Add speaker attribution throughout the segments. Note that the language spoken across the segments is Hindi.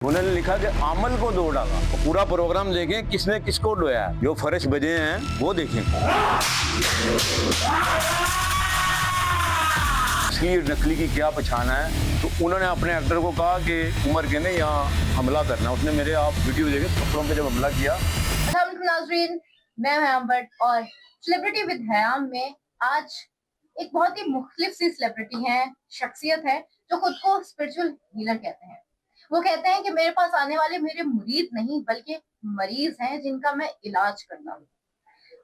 Speaker 1: उन्होंने लिखा कि अमल को दो डाला। तो पूरा प्रोग्राम देखें किसने किसको डोया है, जो फर्श बजे हैं वो देखें। असली नकली की क्या पहचान है। तो उन्होंने अपने एक्टर को कहा कि उमर के ने यहाँ हमला करना। उसने मेरे आप वीडियो देखे कपड़ों पे जब हमला किया।
Speaker 2: नाज़रीन, मैं हयाम भट्ट और सेलिब्रिटी विद हयाम में आज एक बहुत ही मुख्तलिफ सी सेलिब्रिटी है, शख्सियत है जो खुद को स्पिरिचुअल हीलर कहते हैं। वो कहते हैं कि मेरे पास आने वाले मेरे मुरीद नहीं बल्कि मरीज हैं जिनका मैं इलाज करता हूँ।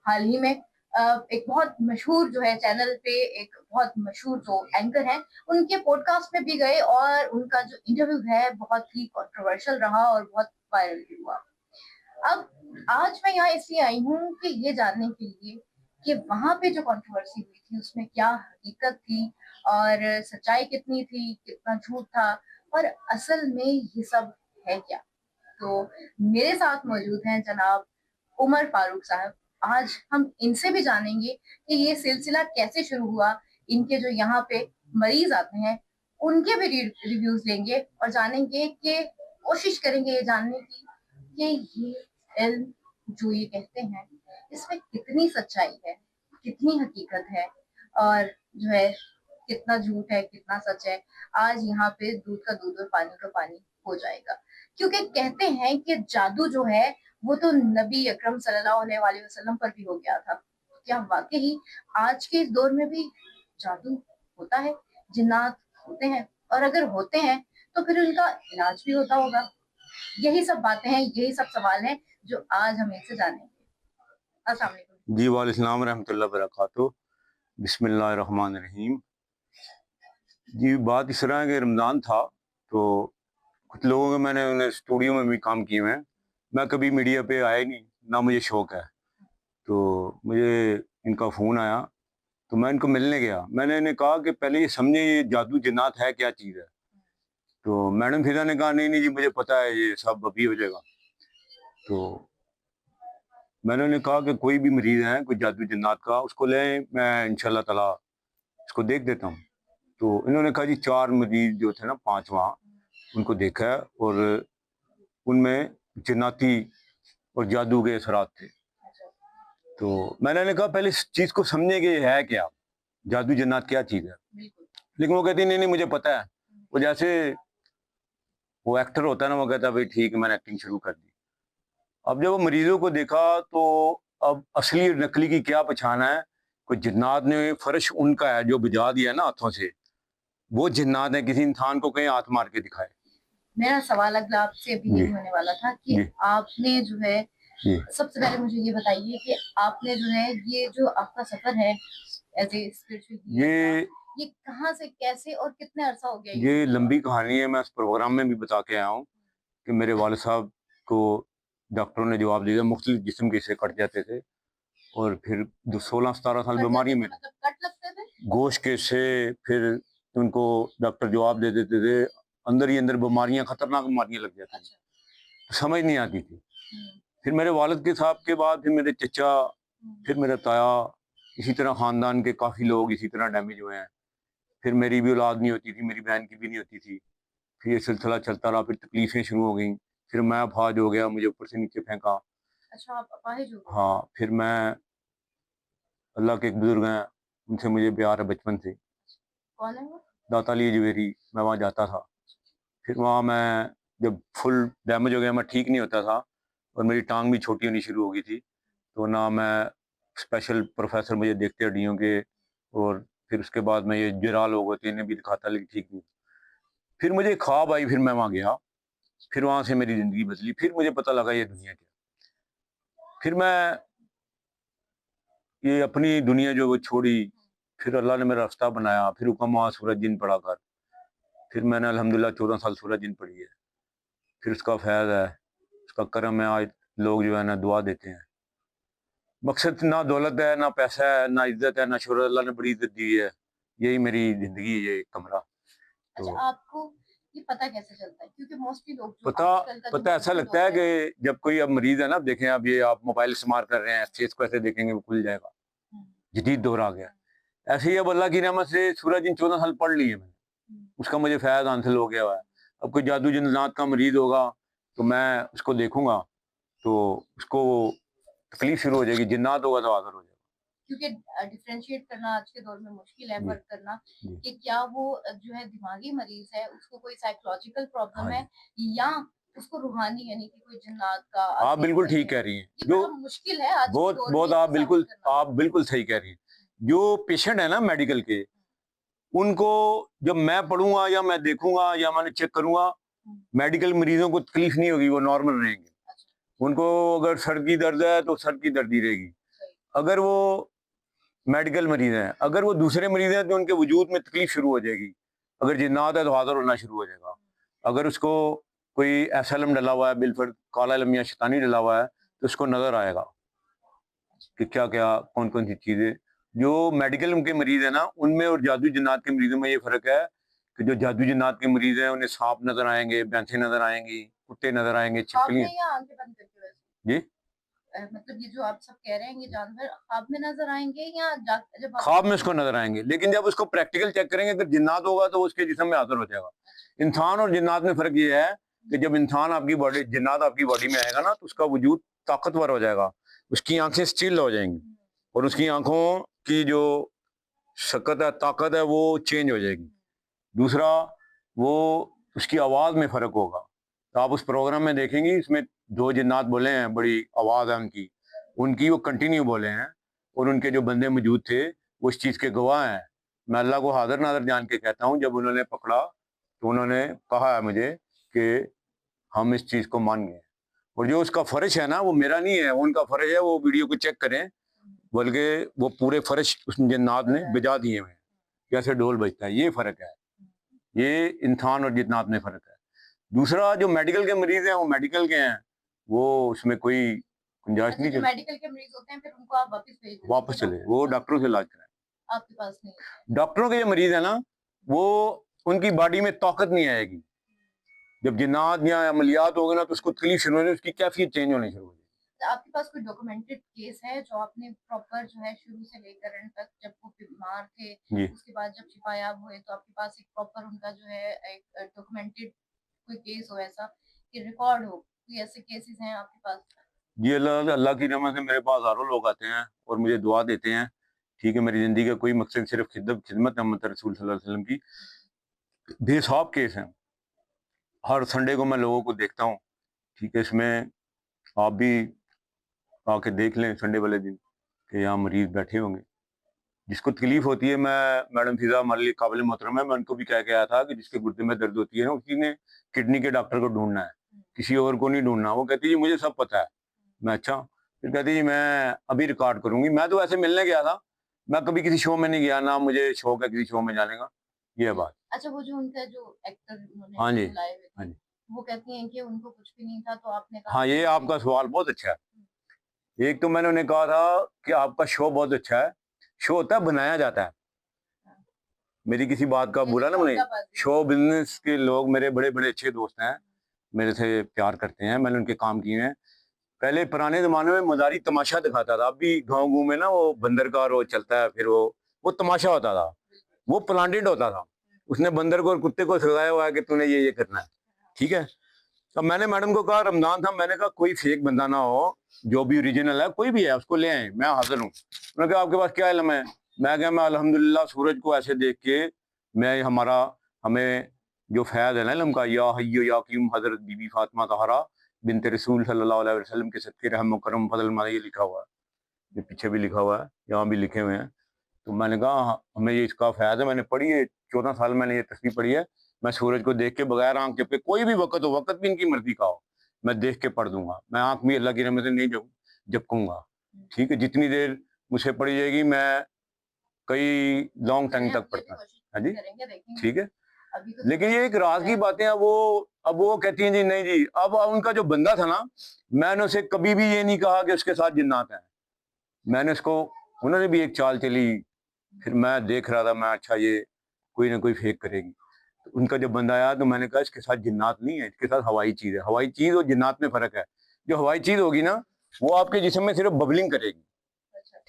Speaker 2: हाल ही में एक बहुत मशहूर जो है चैनल पे एक बहुत मशहूर जो एंकर हैं उनके पॉडकास्ट में भी गए और उनका जो इंटरव्यू है बहुत ही कंट्रोवर्शियल रहा और बहुत वायरल भी हुआ। अब आज मैं यहाँ इसलिए आई हूँ कि ये जानने के लिए कि वहां पे जो कंट्रोवर्सी हुई थी उसमें क्या हकीकत थी और सच्चाई कितनी थी, कितना झूठ था और असल में ये सब है क्या। तो मेरे साथ मौजूद हैं जनाब उमर फारूक साहब। आज हम इनसे भी जानेंगे कि ये सिलसिला कैसे शुरू हुआ, इनके जो यहाँ पे मरीज आते हैं उनके भी रिव्यूज लेंगे और जानेंगे कि कोशिश करेंगे ये जानने की कि ये इल्म जो ये कहते हैं इसमें कितनी सच्चाई है, कितनी हकीकत है और जो है कितना झूठ है, कितना सच है। आज यहाँ पे दूध का दूध और पानी का पानी हो जाएगा, क्योंकि कहते हैं कि जादू जो है वो तो नबी अकरम सल्लल्लाहु अलैहि वसल्लम पर भी हो गया था। क्या वाकई आज के इस दौर में भी जादू होता है, जिन्नात होते हैं, और अगर होते हैं तो फिर उनका इलाज भी होता होगा। यही सब बातें हैं, यही सब सवाल हैं जो आज हम इनसे जानेंगे। अस्सलाम वालेकुम।
Speaker 1: जी वालेकुम रहमतुल्लाह बरकातहू। बिस्मिल्लाहिर्रहमानिर्रहीम। जी बात इस तरह है कि रमज़ान था तो कुछ लोगों के मैंने उन्हें स्टूडियो में भी काम किए हुए हैं। मैं कभी मीडिया पे आया ही नहीं, ना मुझे शौक है। तो मुझे इनका फ़ोन आया तो मैं इनको मिलने गया। मैंने इन्हें कहा कि पहले ये समझे ये जादू जिन्नात है क्या चीज़ है। तो मैडम फिज़ा ने कहा नहीं नहीं जी मुझे पता है, ये सब अभी हो जाएगा। तो मैंने उन्हें कहा कि कोई भी मरीज़ है कोई जादू जिन्नात का उसको लें, मैं इंशाल्लाह ताला इसको देख देता हूँ। तो इन्होंने कहा जी 4 मरीज़ जो थे ना 5 वहाँ उनको देखा है और उनमें जिन्नाती और जादू के असरात थे। तो मैंने इन्हें कहा पहले इस चीज़ को समझें कि ये है क्या? जादू जिन्नात क्या चीज़ है? लेकिन वो कहती नहीं नहीं मुझे पता है। वो जैसे वो एक्टर होता है ना, वो कहता है भाई ठीक है, मैंने एक्टिंग शुरू कर दी। अब जब वो मरीजों को देखा तो अब असली और नकली की क्या पहचान है। कोई जिन्नात ने फर्श उनका है जो भिजा दिया है ना हाथों से, वो जिन्नात है। किसी इंसान को कहीं हाथ मार के दिखाए।
Speaker 2: मेरा सवाल अगला आपसे भी यही होने वाला था कि
Speaker 1: जी
Speaker 2: आपने जो है
Speaker 1: जी
Speaker 2: सबसे पहले मुझे ये बताइए कि आपने जो है ये जो आपका सफर है एज ए स्पिरिचुअल हीलर का,
Speaker 1: ये
Speaker 2: ये कहाँ से कैसे और कितने अरसा हो गया ये
Speaker 1: ये
Speaker 2: शुरू हुआ?
Speaker 1: लंबी कहानी है। मैं उस प्रोग्राम में भी बता के आया हूँ कि मेरे वालिद साहब को डॉक्टरों ने जवाब दिया मुख्तलिफ जिस्म के हिस्से कट जाते थे और फिर 16-17 साल
Speaker 2: कट
Speaker 1: बीमारी
Speaker 2: जाते थे
Speaker 1: में
Speaker 2: मतलब कट लगते थे?
Speaker 1: गोश्त के हिस्से। फिर उनको डॉक्टर जवाब दे देते थे, अंदर ही अंदर बीमारियां, खतरनाक बीमारियां लग जाती थी।
Speaker 2: अच्छा।
Speaker 1: तो समझ नहीं आती थी।
Speaker 2: हम्म,
Speaker 1: फिर मेरे वालिद के साहब के बाद फिर मेरे चचा, फिर मेरा ताया, इसी तरह खानदान के काफ़ी लोग इसी तरह डैमेज हुए हैं। फिर मेरी भी औलाद नहीं होती थी, मेरी बहन की भी नहीं होती थी। फिर ये सिलसिला चलता रहा, फिर तकलीफ़ें शुरू हो गईं। फिर मैं अपाहिज हो गया, मुझे ऊपर से नीचे फेंका।
Speaker 2: अच्छा, आप अपाहिज हो गए?
Speaker 1: हाँ, फिर मैं अल्लाह के एक बुज़ुर्ग हैं, उनसे मुझे प्यार है बचपन से।
Speaker 2: कौन है वो?
Speaker 1: दाता अली जवेरी, मैं वहाँ जाता था। फिर वहाँ मैं जब फुल डैमेज हो गया, मैं ठीक नहीं होता था और मेरी टाँग भी छोटी होनी शुरू हो गई थी। तो ना मैं स्पेशल प्रोफ़ेसर मुझे देखते हड्डियों के, और फिर उसके बाद मैं ये जुरा लोग होते हैं इन्हें भी दिखाता लेकिन ठीक नहीं। फिर मुझे एक ख्वाब आई, फिर मैं वहाँ गया। फिर वहाँ से मेरी ज़िंदगी बदली। फिर मुझे पता लगा ये दुनिया क्या है। फिर मैं ये अपनी दुनिया जो वो छोड़ी, फिर अल्लाह ने मेरा रास्ता बनाया। फिर हुक्म हुआ सूरज जिन पढ़ा कर। फिर मैंने अल्हम्दुलिल्लाह 14 साल सूरज जिन पढ़ी है। फिर उसका फैज़ है, उसका करम है, आज लोग जो है ना दुआ देते हैं। मकसद ना दौलत है, ना पैसा है, ना इज़्ज़त है, ना शोहरत। अल्लाह ने बड़ी इज़्ज़त दी है। यही मेरी ज़िंदगी है, ये कमरा।
Speaker 2: अच्छा,
Speaker 1: तो
Speaker 2: आपको ये पता कैसे चलता है, क्योंकि मोस्टली लोग जो
Speaker 1: पता
Speaker 2: आजकल का जो
Speaker 1: पता ऐसा
Speaker 2: माहौल
Speaker 1: लगता
Speaker 2: होता
Speaker 1: है
Speaker 2: है।
Speaker 1: कि जब कोई अब मरीज़ है ना, अब देखें अब ये आप मोबाइल इस्तेमाल कर रहे हैं, फेस को ऐसे देखेंगे वो खुल जाएगा।
Speaker 2: हम्म,
Speaker 1: जदीद दौर आ गया। ऐसे ही अब अल्लाह की रहमत से सूरज इन 14 साल पढ़ ली है मैंने।
Speaker 2: हम्म,
Speaker 1: उसका मुझे फ़ैज़ हासिल हो गया हुआ है। अब कोई जादू जिन्नात का मरीज होगा तो मैं उसको देखूंगा तो उसको तकलीफ शुरू हो जाएगी, जिन्नात होगा तो हाजिर हो जाएगा।
Speaker 2: क्योंकि डिफरेंशिएट करना आज के दौर में मुश्किल है,
Speaker 1: जी
Speaker 2: फर्क करना
Speaker 1: जी।
Speaker 2: कि क्या वो जो है दिमागी मरीज है, उसको कोई साइकोलॉजिकल प्रॉब्लम
Speaker 1: हाँ
Speaker 2: है
Speaker 1: जी,
Speaker 2: या उसको रूहानी यानी कि कोई जिन्नात का
Speaker 1: आप
Speaker 2: असर
Speaker 1: बिल्कुल
Speaker 2: सही
Speaker 1: ठीक
Speaker 2: है।
Speaker 1: कह रही हैं।
Speaker 2: ये
Speaker 1: जो
Speaker 2: बड़ा मुश्किल है आज के
Speaker 1: बहुत
Speaker 2: दौर में
Speaker 1: बहुत
Speaker 2: इसको साबित करना।
Speaker 1: आप बिल्कुल सही कह रही हैं। जो पेशेंट है ना मेडिकल के, उनको जब मैं पढ़ूंगा या मैं देखूंगा या मैंने चेक करूंगा, मेडिकल मरीजों को तकलीफ नहीं होगी, वो नॉर्मल रहेंगे।
Speaker 2: अच्छा,
Speaker 1: उनको अगर सर की दर्द है तो सर की दर्द ही रहेगी।
Speaker 2: सही।
Speaker 1: अगर वो मेडिकल मरीज हैं, अगर वो दूसरे मरीज हैं तो उनके वजूद में तकलीफ शुरू हो जाएगी। अगर जिन्नात है तो हाजिर होना शुरू हो जाएगा। अगर उसको कोई ऐसा इल्म डला हुआ है, बिलफर काला इल्म या शैतानी डला हुआ है, तो उसको नजर आएगा कि क्या क्या कौन कौन सी चीजें। जो मेडिकल के मरीज है ना, उनमें और जादू जिन्नात के मरीजों में ये फर्क है कि जो जादू जिन्नात के मरीज हैं उन्हें सांप नजर आएंगे, भैंसें नजर आएंगी, कुत्ते नजर आएंगे,
Speaker 2: ख्वाब
Speaker 1: छिपकलियां।
Speaker 2: में या आंखें बंद करके वैसे?
Speaker 1: जी,
Speaker 2: मतलब ये जो आप सब कह रहे हैं ये जानवर ख्वाब में नजर आएंगे या जब आप
Speaker 1: ख्वाब में उसको नजर आएंगे, लेकिन जब उसको प्रैक्टिकल चेक करेंगे अगर जिन्नात होगा तो उसके जिस्म में हाजिर हो जाएगा। इंसान और जिन्नात में फर्क ये है कि जब इंसान आपकी बॉडी, जिन्नात आपकी बॉडी में आएगा ना, तो उसका वजूद ताकतवर हो जाएगा, उसकी आंखें स्टिल हो जाएंगी और उसकी आंखों की जो शक्ल है, ताकत है, वो चेंज हो जाएगी। दूसरा, वो उसकी आवाज में फर्क होगा। तो आप उस प्रोग्राम में देखेंगी, इसमें दो जिन्नात बोले हैं, बड़ी आवाज है उनकी, वो कंटिन्यू बोले हैं और उनके जो बंदे मौजूद थे वो इस चीज के गवाह हैं। मैं अल्लाह को हाजिर नाजिर जान के कहता हूँ, जब उन्होंने पकड़ा तो उन्होंने कहा है मुझे कि हम इस चीज को मान गए। और जो उसका फर्ज है ना, वो मेरा नहीं है, उनका फर्ज है। वो वीडियो को चेक करें, बल्कि वो पूरे फर्ज उस जिन्नात ने बजा दिए हुए हैं, कैसे ढोल बजता है। ये फर्क है, ये इंसान और जिन्नात में फर्क है। दूसरा, जो मेडिकल के मरीज हैं वो मेडिकल के हैं, वो उसमें कोई गुंजाइश
Speaker 2: अच्छा,
Speaker 1: नहीं
Speaker 2: जो
Speaker 1: चलती।
Speaker 2: मेडिकल के मरीज होते हैं फिर उनको आप वापस भेज देते हैं
Speaker 1: वापस चले,
Speaker 2: डॉक्टर
Speaker 1: वो
Speaker 2: के पास,
Speaker 1: डॉक्टरों से इलाज कराएं।
Speaker 2: आपके पास नहीं होता है।
Speaker 1: डॉक्टरों के जो मरीज है ना, वो उनकी बॉडी में ताकत नहीं आएगी। जब जिन्नात या अमलियात हो गए ना, तो उसको तकलीफ शुरू होगी, उसकी कैफियत चेंज होनी शुरू हो जाएगी।
Speaker 2: तो आपके पास कोई डॉक्यूमेंटेड केस है जो आपने प्रॉपर जो है शुरू से लेकर एंड तक, जब वो बीमार थे
Speaker 1: जी
Speaker 2: उसके बाद जब शिफायाब हुए, तो आपके पास एक प्रॉपर उनका जो है एक डॉक्यूमेंटेड कोई केस हो ऐसा कि रिकॉर्ड हो, कोई ऐसे केसेस हैं आपके पास?
Speaker 1: जी, अल्लाह अल्लाह की रहमत से मेरे पास हज़ारों लोग आते हैं और मुझे दुआ देते हैं। ठीक है, मेरी ज़िंदगी का कोई मकसद सिर्फ खिदमत है मोहम्मद रसूल सल्लल्लाहु अलैहि वसल्लम की। बेहिसाब केस हैं, हर संडे को मैं लोगों को देखता हूँ। ठीक है, इसमें आप भी आके देख लें संडे वाले दिन कि यहाँ मरीज बैठे होंगे जिसको तकलीफ होती है। मैं, मैडम फिजा हमारे लिए काबिल मोहतरम है, मैं उनको भी कह के आया था कि जिसके गुर्दे में दर्द होती है ना, उसी ने किडनी के डॉक्टर को ढूंढना है, किसी और को नहीं ढूंढना। वो कहती जी मुझे सब पता है। मैं अच्छा, फिर कहती जी मैं अभी रिकॉर्ड करूंगी। मैं तो ऐसे मिलने गया था, मैं कभी किसी शो में नहीं गया, ना मुझे शौक है किसी शो में जाने का। ये है बात।
Speaker 2: अच्छा, वो जो उनका जो एक्टर उन्होंने
Speaker 1: हाँ जी,
Speaker 2: बुलाए हुए
Speaker 1: हाँ
Speaker 2: थे,
Speaker 1: जी,
Speaker 2: वो कहती हैं कि उनको कुछ भी नहीं था, तो आपने कहा
Speaker 1: हाँ, ये आपका सवाल बहुत अच्छा है। एक तो मैंने उन्हें कहा था कि आपका शो बहुत अच्छा है। शो होता है, बनाया जाता है। मेरी किसी बात का बुरा ना बने। शो बिजनेस के लोग मेरे बड़े बड़े अच्छे दोस्त हैं, मेरे से प्यार करते हैं, मैंने उनके काम किए हैं। पहले पुराने जमाने में मदारी तमाशा दिखाता था। अभी गाँव गाँव में ना वो बंदर का रोज चलता है, फिर वो तमाशा होता था, वो प्लांटेड होता था। उसने बंदर को और कुत्ते को सजाया हुआ है कि तूने ये करना है। ठीक है, तो मैंने मैडम को कहा, रमजान था, मैंने कहा कोई फेक बंदा ना हो, जो भी ओरिजिनल है कोई भी है उसको ले आए, मैं हाजिर हूँ। उन्होंने कहा आपके पास क्या इल्म है? मैं कहा मैं अल्हम्दुलिल्लाह सूरज को ऐसे देख के मैं हमें जो फैज़ है ना इल्म का, या हय्यु या क़य्यूम, हज़रत बीबी फातिमा तहरा बिनते रसूल सल्लल्लाहु अलैहि वसल्लम के सदके रहम करम फजल में ये लिखा हुआ है, ये पीछे भी लिखा हुआ है, यहाँ भी लिखे हुए हैं। तो मैंने कहा हाँ, हमें ये इसका फैज़ है, मैंने पढ़ी है, 14 साल मैंने ये तस्वीर पढ़ी है। मैं सूरज को देख के बगैर आंख झपके, कोई भी वक्त हो, वक्त भी इनकी मर्जी का हो, मैं देख के पढ़ दूंगा। मैं आंख भी अल्लाह की रहमत से नहीं झपकूंगा। ठीक है, जितनी देर मुझे पड़ी जाएगी, मैं कई लॉन्ग टाइम तक पढ़ता। हाँ जी, ठीक है। लेकिन ये एक राज की बातें हैं। अब वो कहती हैं जी नहीं जी। अब उनका जो बंदा था ना, मैंने उसे कभी भी ये नहीं कहा कि उसके साथ जिन्नात है। मैंने उसको, उन्होंने भी एक चाल चली, फिर मैं देख रहा था, मैं अच्छा ये कोई ना कोई फेक करेगी। तो उनका जब बंदा आया तो मैंने कहा इसके साथ जिन्नात नहीं है, इसके साथ हवाई चीज है। हवाई चीज और जिन्नात में फर्क है। जो हवाई चीज होगी ना, वो आपके जिस्म में सिर्फ बबलिंग करेगी।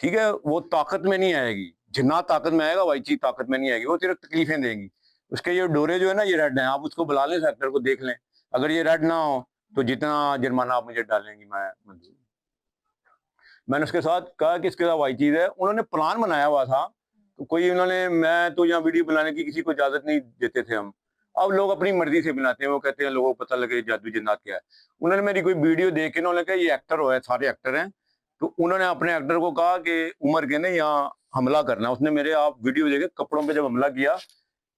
Speaker 1: ठीक है, वो ताकत में नहीं आएगी। जिन्नात ताकत में आएगा, हवाई चीज ताकत में नहीं आएगी, वो सिर्फ तकलीफें देगी। उसके ये डोरे जो है ना ये रेड हैं, आप उसको बुला लें, एक्टर को देख लें, अगर ये रेड ना हो तो जितना जुर्माना आप मुझे डालेंगी मैं मंजूर। मैंने उसके साथ कहा कि इसके साथ वही चीज है, उन्होंने प्लान बनाया हुआ था, तो कोई उन्होंने, मैं तो यहाँ वीडियो बनाने की किसी को इजाजत नहीं देते थे हम, अब लोग अपनी मर्जी से बनाते हैं, वो कहते हैं लोगों को पता लगे जादू जिन्नात क्या है। उन्होंने मेरी कोई वीडियो देख के उन्होंने कहा ये एक्टर हो है, सारे एक्टर हैं, तो उन्होंने अपने एक्टर को कहा कि उमर के ने यहाँ हमला करना। उसने मेरे आप वीडियो देखे कपड़ों पे जब हमला किया,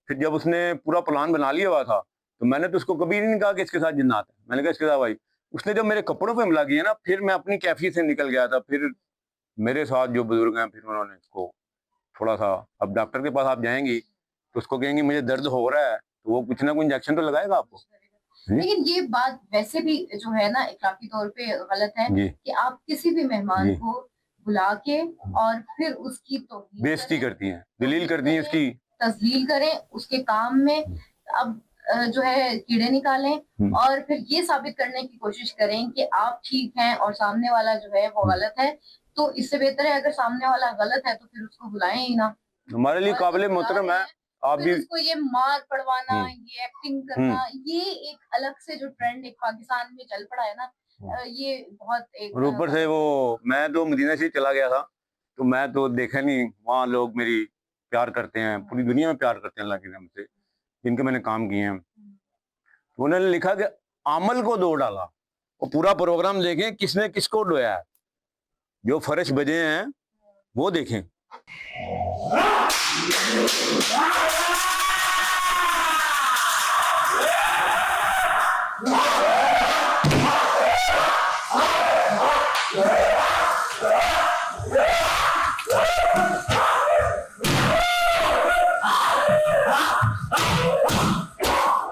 Speaker 1: फिर जब उसने पूरा प्लान बना लिया हुआ था, तो मैंने तो उसको कभी नहीं कहा कि इसके साथ जिन्नात है, मैंने कहा इसके साथ भाई। उसने जब मेरे कपड़ों पे हमला किया ना, फिर मैं अपनी कैफियत से निकल गया था। फिर मेरे साथ जो बुजुर्ग हैं, फिर उन्होंने इसको थोड़ा सा, अब डॉक्टर के पास आप जाएंगी तो उसको कहेंगे मुझे दर्द हो रहा है, तो वो कुछ ना कुछ इंजेक्शन तो लगाएगा आपको।
Speaker 2: लेकिन ये बात वैसे भी जो है ना इखलाकी तौर पे गलत है कि आप किसी भी मेहमान को बुला के और फिर उसकी तौहीन
Speaker 1: बेइज्जती करती हैं, दलील करती हैं, उसकी
Speaker 2: तजलील करें, उसके काम में अब जो है कीड़े निकालें और फिर ये साबित करने की कोशिश करें कि आप ठीक हैं और सामने वाला जो है वो गलत है। तो इससे बेहतर है अगर सामने वाला गलत है तो फिर उसको बुलाएं ही ना।
Speaker 1: हमारे लिए काबिले मोहतरम है। आप भी
Speaker 2: उसको ये मार पड़वाना, ये एक्टिंग करना, ये एक अलग से जो ट्रेंड एक पाकिस्तान में चल पड़ा है ना, ये बहुत एक।
Speaker 1: और ऊपर से वो, मैं तो मदीना से चला गया था, तो मैं तो देखा नहीं, वहाँ लोग मेरी प्यार करते हैं, पूरी दुनिया में प्यार करते हैं अल्लाह की रहमत से, जिनके मैंने काम किए हैं। तो उन्होंने लिखा कि अमल को दो डाला, वो पूरा प्रोग्राम देखें किसने किसको डोया है, जो फर्श बजे हैं वो देखें।